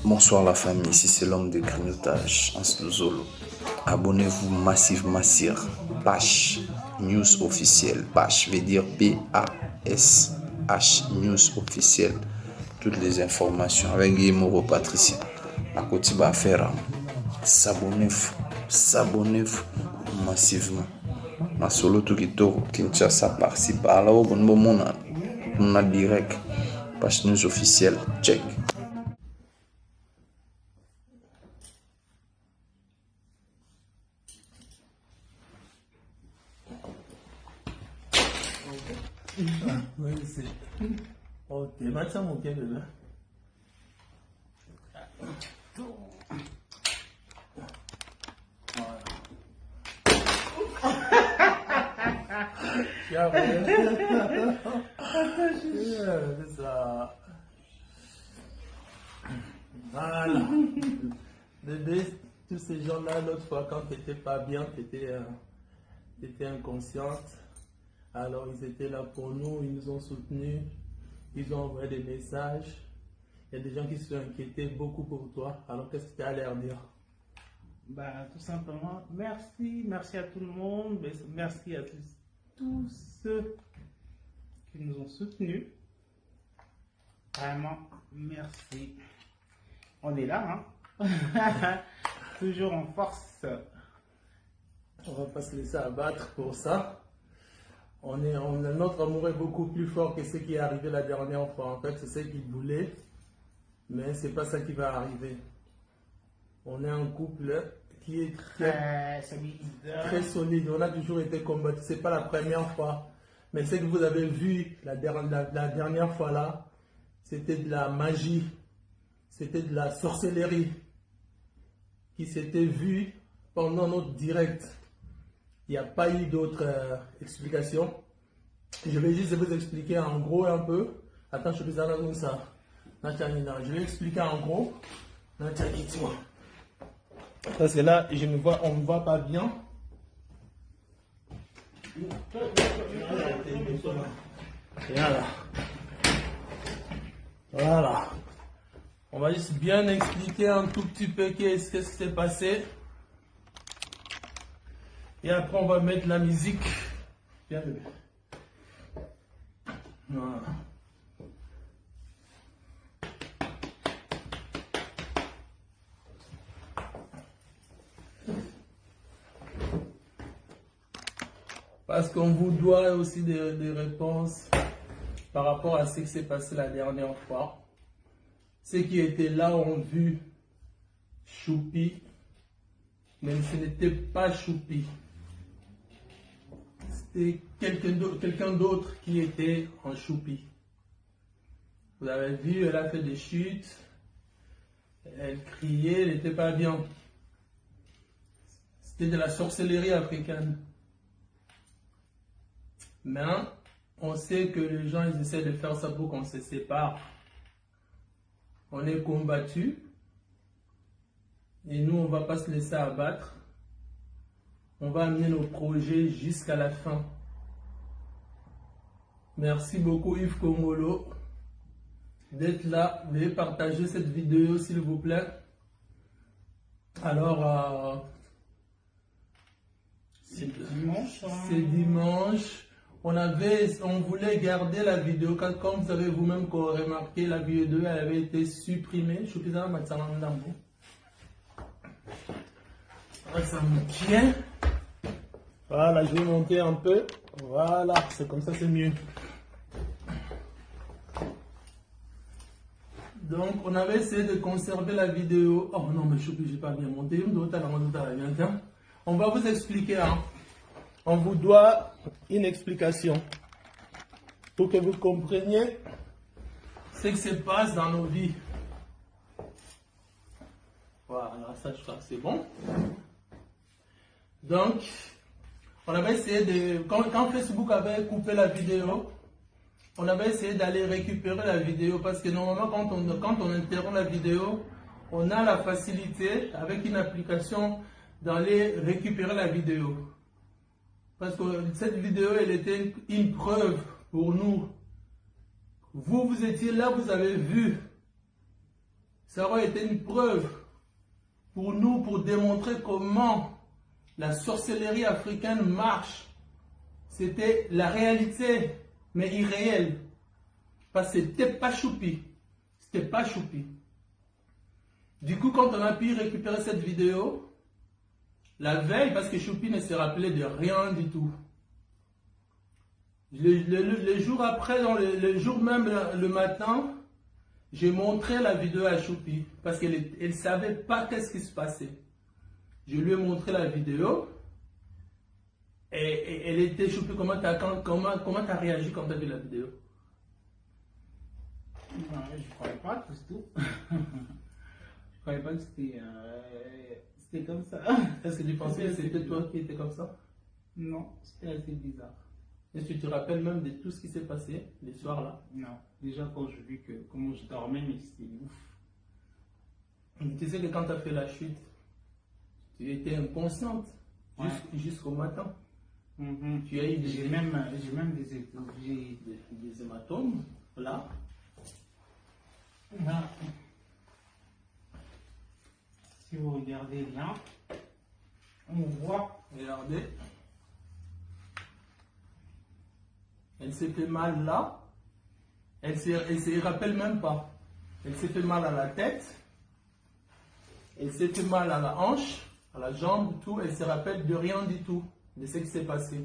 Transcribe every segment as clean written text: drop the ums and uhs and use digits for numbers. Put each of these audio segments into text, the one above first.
Bonsoir la famille, ici c'est l'homme de grignotage, Hans Zolo. Abonnez-vous massivement sur Pash News officiel. Pash veut dire P-A-S-H News officiel. Toutes les informations avec Guillemot Patricia. À côté de faire, s'abonnez-vous massivement. Na solo tukito Kinshasa par-ci par-là, on a direct. Pash News officiel, check. Oui, c'est. Ok, maintenant mon pied là. C'est ça. Voilà. Bébé, tous ces gens-là, l'autre fois, quand tu n'étais pas bien, tu étais inconsciente. Alors, ils étaient là pour nous, ils nous ont soutenus, ils ont envoyé des messages. Il y a des gens qui se sont inquiétés beaucoup pour toi. Alors, qu'est-ce que tu as à leur dire? Tout simplement, merci à tout le monde, merci à tous ceux qui nous ont soutenus. Vraiment, merci. On est là, hein? Toujours en force. On va pas se laisser abattre pour ça. Notre amour est beaucoup plus fort que ce qui est arrivé la dernière fois. En fait, c'est ce qu'il voulait, mais c'est pas ça qui va arriver. On est un couple qui est très solide. On a toujours été combattu. C'est pas la première fois, mais ce que vous avez vu la dernière fois là, c'était de la magie, c'était de la sorcellerie qui s'était vue pendant notre direct. Il n'y a pas eu d'autre explication. Je vais juste vous expliquer en gros un peu. Attends, je vais aller ça. Je vais expliquer en gros. Parce que là, on ne voit pas bien. Voilà. Voilà. On va juste bien expliquer un tout petit peu qu'est-ce qui s'est passé. Et après, on va mettre la musique. Bien, bébé. Voilà. Parce qu'on vous doit aussi des réponses par rapport à ce qui s'est passé la dernière fois. Ceux qui étaient là ont vu Choupi, mais ce n'était pas Choupi. C'était quelqu'un d'autre qui était en Choupi. Vous avez vu, elle a fait des chutes, elle criait, elle n'était pas bien. C'était de la sorcellerie africaine. Mais on sait que les gens ils essaient de faire ça pour qu'on se sépare. On est combattus et nous on ne va pas se laisser abattre. On va amener nos projets jusqu'à la fin. Merci beaucoup Yves Kongolo d'être là. Veuillez partager cette vidéo s'il vous plaît. Alors, c'est Dimanche. C'est dimanche. On voulait garder la vidéo, comme vous avez vous-même remarqué, la vidéo 2 avait été supprimée. Je suis plus dans ça me tient. Voilà, je vais monter un peu. Voilà, c'est comme ça, c'est mieux. Donc, on avait essayé de conserver la vidéo. Oh non, mais je n'ai pas bien monté. On va vous expliquer. Hein. On vous doit une explication pour que vous compreniez ce qui se passe dans nos vies. Voilà, ça je crois que c'est bon. Donc, on avait essayé de... Quand Facebook avait coupé la vidéo, on avait essayé d'aller récupérer la vidéo parce que normalement, quand on interrompt la vidéo, on a la facilité avec une application d'aller récupérer la vidéo. Parce que cette vidéo, elle était une preuve pour nous. Vous étiez là, vous avez vu Ça aurait été une preuve pour nous, pour démontrer comment la sorcellerie africaine marche. C'était la réalité, mais irréelle. Parce que c'était pas choupi. C'était pas choupi. Du coup, quand on a pu récupérer cette vidéo, la veille, parce que Choupi ne se rappelait de rien du tout. Le jour après, le jour même, le matin, j'ai montré la vidéo à Choupi parce qu'elle ne savait pas qu'est-ce qui se passait. Je lui ai montré la vidéo et elle était Choupi. Comment tu as réagi quand tu as vu la vidéo? Non, je ne croyais pas, c'est tout. Je ne croyais pas que c'était comme ça. Est-ce que tu pensais que c'était toi qui étais comme ça? Non, c'était assez bizarre. Est-ce que tu te rappelles même de tout ce qui s'est passé les soirs là? Non, déjà quand je vis comment je dormais, mais c'était ouf. Tu sais que quand tu as fait la chute, tu étais inconsciente jusqu'au matin. Tu as eu J'ai même des hématomes là. Là. Si vous regardez bien, on voit. Regardez. Elle s'est fait mal là. Elle se rappelle même pas. Elle s'est fait mal à la tête. Elle s'est fait mal à la hanche, à la jambe, tout. Elle se rappelle de rien du tout, de ce qui s'est passé.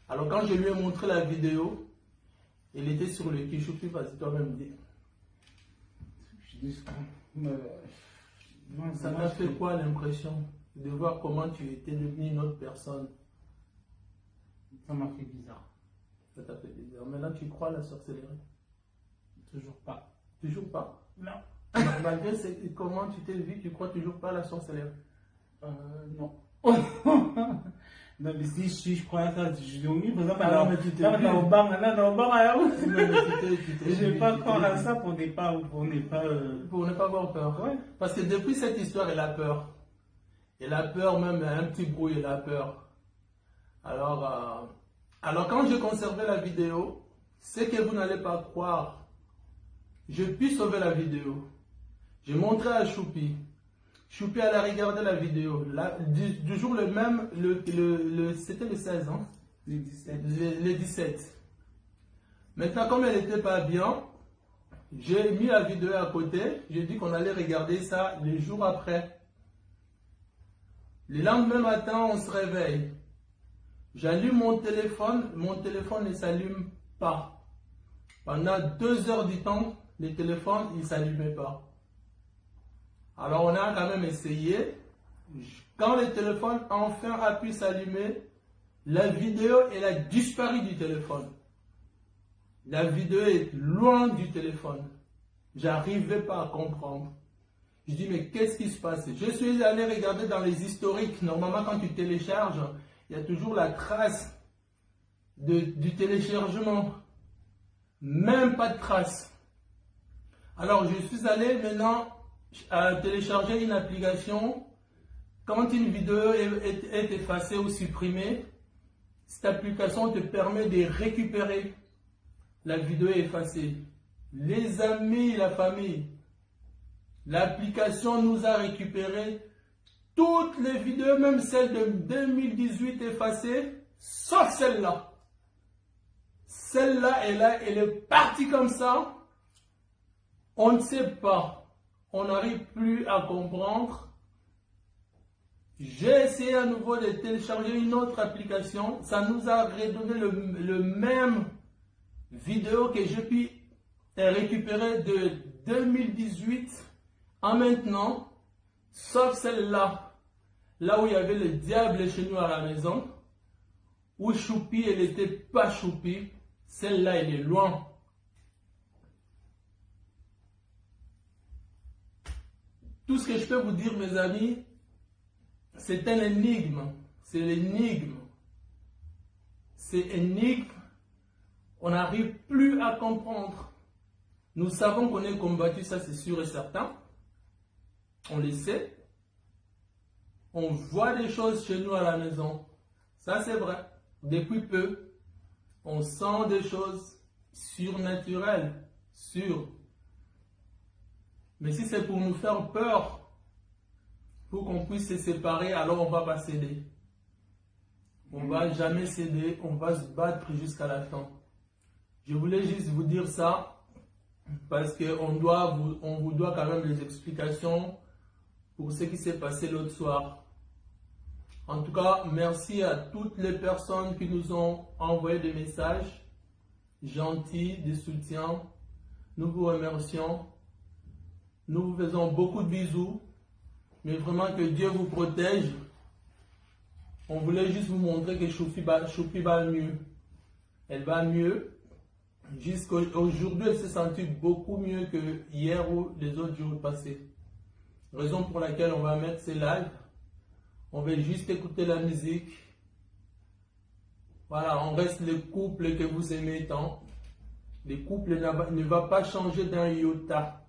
Alors quand je lui ai montré la vidéo, elle était sur le cul. Choupi, vas-y toi-même dire. Ça t'a fait quoi l'impression de voir comment tu étais devenu une autre personne? Ça m'a fait bizarre. Ça t'a fait bizarre. Maintenant, tu crois à la sorcellerie? Toujours pas. Toujours pas? Non. Malgré comment tu t'es vu, tu crois toujours pas à la sorcellerie? Non. Non, mais si je crois à ça, je dormis, par exemple, je ne vais pas croire à ça pour ne pas avoir peur. Ouais. Parce que depuis cette histoire, elle a peur. Elle a peur, même un petit bruit, elle a peur. Alors quand j'ai conservé la vidéo, c'est que vous n'allez pas croire. Je puis sauver la vidéo. J'ai montré à Choupi. Choupi allait regarder la vidéo. Du jour le même, c'était le 16 ans. Le 17. Le 17. Maintenant, comme elle n'était pas bien, j'ai mis la vidéo à côté. J'ai dit qu'on allait regarder ça les jours après. Le lendemain matin, on se réveille. J'allume mon téléphone ne s'allume pas. Pendant 2 heures du temps, le téléphone il ne s'allumait pas. Alors on a quand même essayé. Quand le téléphone enfin a pu s'allumer, la vidéo elle a disparu du téléphone. La vidéo est loin du téléphone. J'arrivais pas à comprendre. Je dis mais qu'est-ce qui se passe? Je suis allé regarder dans les historiques. Normalement quand tu télécharges, il y a toujours la trace du téléchargement. Même pas de trace. Alors je suis allé maintenant à télécharger une application. Quand une vidéo est effacée ou supprimée, cette application te permet de récupérer la vidéo effacée. Les amis, la famille, l'application nous a récupéré toutes les vidéos, même celles de 2018 effacées, sauf celle-là. Celle-là, elle est partie comme ça. On ne sait pas. On n'arrive plus à comprendre. J'ai essayé à nouveau de télécharger une autre application. Ça nous a redonné le même vidéo que j'ai pu récupérer de 2018 à maintenant. Sauf celle-là. Là où il y avait le diable chez nous à la maison. Où Choupi, elle n'était pas Choupi. Celle-là, elle est loin. Tout ce que je peux vous dire, mes amis, c'est un énigme. C'est l'énigme. C'est énigme. On n'arrive plus à comprendre. Nous savons qu'on est combattu, ça c'est sûr et certain. On le sait. On voit des choses chez nous à la maison. Ça c'est vrai. Depuis peu, on sent des choses surnaturelles. Mais si c'est pour nous faire peur, pour qu'on puisse se séparer, alors on ne va pas céder. On ne va jamais céder, on va se battre jusqu'à la fin. Je voulais juste vous dire ça, parce qu'on vous doit quand même des explications pour ce qui s'est passé l'autre soir. En tout cas, merci à toutes les personnes qui nous ont envoyé des messages gentils, de soutien. Nous vous remercions. Nous vous faisons beaucoup de bisous. Mais vraiment que Dieu vous protège. On voulait juste vous montrer que Choupi va mieux. Elle va mieux. Jusqu'aujourd'hui, elle s'est sentie beaucoup mieux que hier ou les autres jours passés. Raison pour laquelle on va mettre ces lives. On va juste écouter la musique. Voilà, on reste le couple que vous aimez tant. Le couple ne va pas changer d'un iota.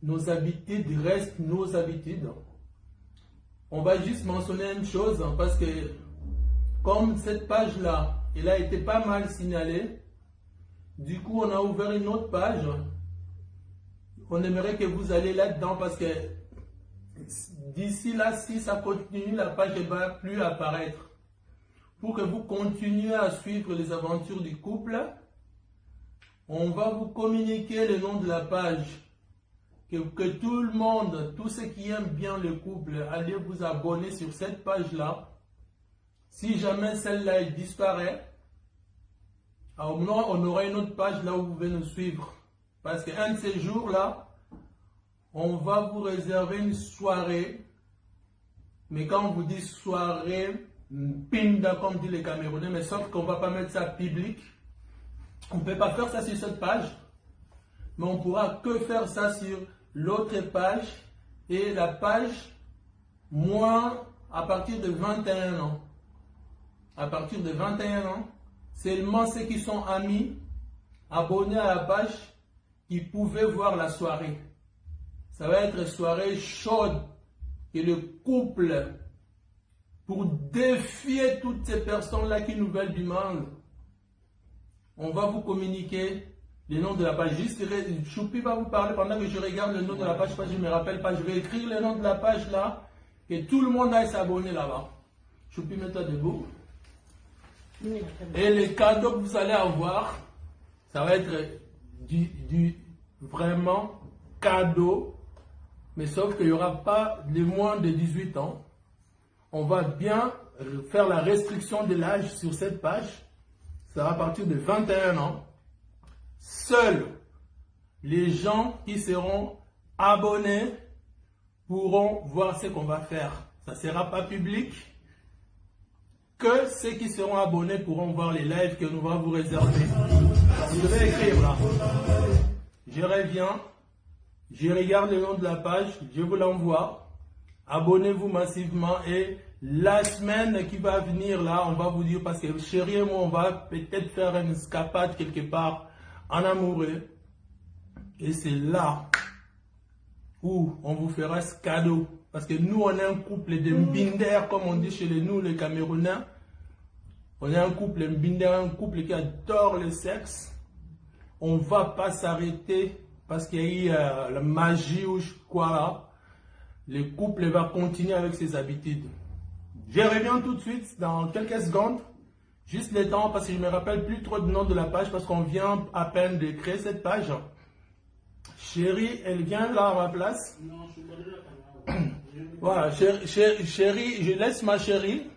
Nos habitudes restent nos habitudes. On va juste mentionner une chose, parce que comme cette page-là, elle a été pas mal signalée, du coup on a ouvert une autre page. On aimerait que vous alliez là-dedans, parce que d'ici là, si ça continue, la page ne va plus apparaître. Pour que vous continuiez à suivre les aventures du couple, on va vous communiquer le nom de la page. Que tout le monde, tous ceux qui aiment bien le couple, allez vous abonner sur cette page-là. Si jamais celle-là disparaît, on aura une autre page là où vous pouvez nous suivre. Parce qu'un de ces jours-là, on va vous réserver une soirée. Mais quand on vous dit soirée, pinda comme dit les Camerounais, mais sauf qu'on ne va pas mettre ça public. On ne peut pas faire ça sur cette page. Mais on ne pourra que faire ça sur l'autre page. Et la page, moins à partir de 21 ans. À partir de 21 ans, seulement ceux qui sont amis, abonnés à la page, qui pouvaient voir la soirée. Ça va être une soirée chaude. Et le couple, pour défier toutes ces personnes-là qui nous veulent du mal, on va vous communiquer le nom de la page. Juste, Choupi va vous parler pendant que je regarde le nom de la page, parce que je ne me rappelle pas. Je vais écrire le nom de la page là, et tout le monde aille s'abonner là-bas. Choupi, mets-toi debout. Et les cadeaux que vous allez avoir, ça va être du vraiment cadeau, mais sauf qu'il n'y aura pas de moins de 18 ans. On va bien faire la restriction de l'âge sur cette page. Ça va à partir de 21 ans. Seuls les gens qui seront abonnés pourront voir ce qu'on va faire. Ça ne sera pas public. Que ceux qui seront abonnés pourront voir les lives que nous allons vous réserver. Vous devez écrire là. Je reviens. Je regarde le nom de la page. Je vous l'envoie. Abonnez-vous massivement. Et la semaine qui va venir là, on va vous dire, parce que chérie et moi, on va peut-être faire une escapade quelque part en amoureux. Et c'est là où on vous fera ce cadeau. Parce que nous, on est un couple de mbinder, comme on dit chez nous, les Camerounais. On est un couple mbinder, un couple qui adore le sexe. On ne va pas s'arrêter parce qu'il y a eu la magie ou quoi là. Le couple va continuer avec ses habitudes. Je reviens tout de suite dans quelques secondes. Juste le temps, parce que je ne me rappelle plus trop du nom de la page, parce qu'on vient à peine de créer cette page. Chérie, elle vient là à ma place. Non, je suis pas là. Voilà, chérie, je laisse ma chérie.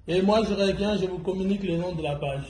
Et moi, je reviens, je vous communique le nom de la page.